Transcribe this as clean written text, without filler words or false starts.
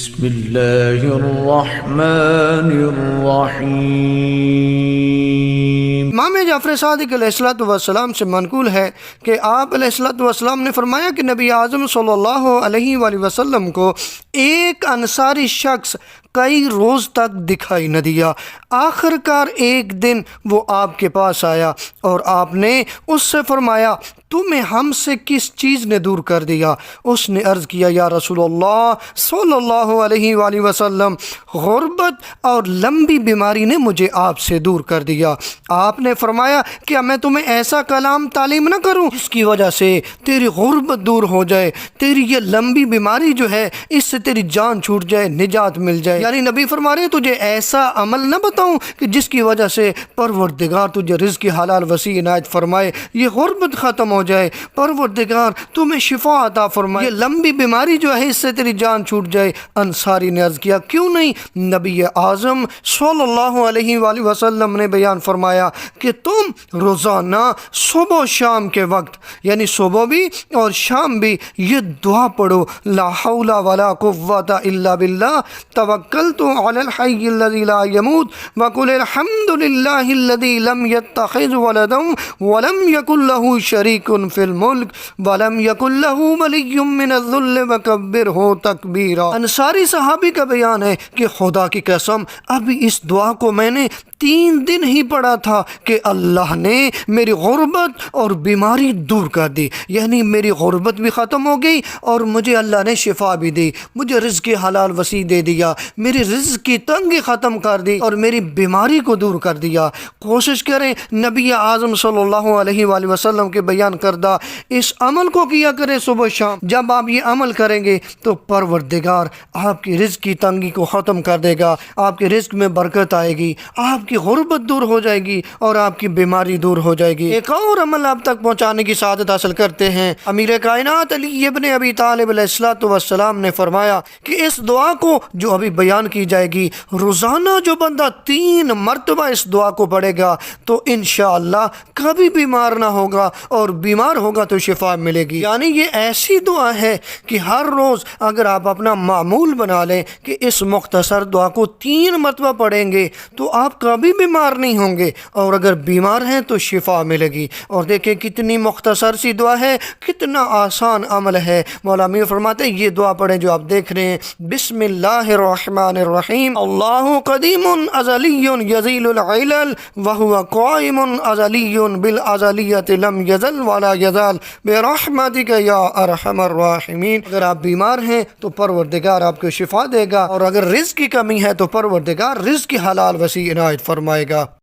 بسم اللہ الرحمن الرحیم۔ امام جعفر صادق علیہ السلام سے منقول ہے کہ آپ علیہ السلام نے فرمایا کہ نبی اعظم صلی اللہ علیہ وآلہ وسلم کو ایک انصاری شخص کئی روز تک دکھائی نہ دیا۔ آخر کار ایک دن وہ آپ کے پاس آیا اور آپ نے اس سے فرمایا تمہیں ہم سے کس چیز نے دور کر دیا؟ اس نے عرض کیا یا رسول اللہ صلی اللہ علیہ وآلہ وسلم، غربت اور لمبی بیماری نے مجھے آپ سے دور کر دیا۔ آپ نے فرمایا کیا میں تمہیں ایسا کلام تعلیم نہ کروں جس کی وجہ سے تیری غربت دور ہو جائے، تیری یہ لمبی بیماری جو ہے اس سے تیری جان چھوٹ جائے، نجات مل جائے؟ یعنی نبی فرما رہے ہیں تجھے ایسا عمل نہ بتاؤں کہ جس کی وجہ سے پروردگار تجھے رزق حلال وسیع عنایت فرمائے، یہ غربت ختم ہو جائے، پروردگار تمہیں شفا عطا فرمائے، یہ لمبی بیماری جو ہے اس سے تیری جان چھوٹ جائے۔ انصاری نے عرض کیا کیوں نہیں؟ نبی اعظم صلی اللہ علیہ وآلہ وسلم نے بیان فرمایا کہ تم روزانہ صبح و شام کے وقت، یعنی صبح بھی اور شام بھی، یہ دعا پڑھو، لا حول ولا قوة الا باللہ توکلت علی الحی الذی لا يموت وقل الحمد للہ الذی لم يتخذ ولدا ولم یکن له شریک فی الملک ولم یکن له ولی من الذل وکبرہ تکبیرا۔ انصاری صحابی کا بیان ہے کہ خدا کی قسم ابھی اس دعا کو میں نے 3 دن ہی پڑھا تھا کہ اللہ نے میری غربت اور بیماری دور کر دی، یعنی میری غربت بھی ختم ہو گئی اور مجھے اللہ نے شفا بھی دی، مجھے رزق حلال وسیع دے دیا، میری رزق کی تنگی ختم کر دی اور میری بیماری کو دور کر دیا۔ کوشش کریں نبی اعظم صلی اللہ علیہ وآلہ وسلم کے بیان کردہ اس عمل کو کیا کریں صبح شام۔ جب آپ یہ عمل کریں گے تو پروردگار آپ کی رزق کی تنگی کو ختم کر دے گا، آپ کے رزق میں برکت آئے گی، آپ کی غربت دور ہو جائے گی اور آپ کی بیماری دور ہو جائے گی۔ ایک اور عمل آپ تک پہنچانے کی سعادت حاصل کرتے ہیں۔ امیر کائنات علی ابن ابی طالب علیہ السلام نے فرمایا کہ اس دعا کو جو ابھی بیان کی جائے گی، روزانہ جو بندہ 3 مرتبہ اس دعا کو پڑھے گا تو انشاءاللہ کبھی بیمار نہ ہوگا، اور بیمار ہوگا تو شفا ملے گی۔ یعنی یہ ایسی دعا ہے کہ ہر روز اگر آپ اپنا معمول بنا لیں کہ اس مختصر دعا کو 3 مرتبہ پڑھیں گے تو آپ کبھی بیمار نہیں ہوں گے، اور اگر بیمار ہیں تو شفا ملے گی۔ اور دیکھیں کتنی مختصر سی دعا ہے، کتنا آسان عمل ہے۔ مولا امیر فرماتے ہیں یہ دعا پڑھیں جو آپ دیکھ رہے ہیں، بسم اللہ الرحمن الرحیم، اللہ قدیم ازلی یزیل العلل وہو قائم ازلی بالازلیت لم یزل ولا یزال برحمتک یا ارحم الراحمین۔ اگر آپ بیمار ہیں تو پروردگار آپ کو شفا دے گا، اور اگر رزق کی کمی ہے تو پروردگار رزق کی حلال وسیع عنایت فرمائے گا۔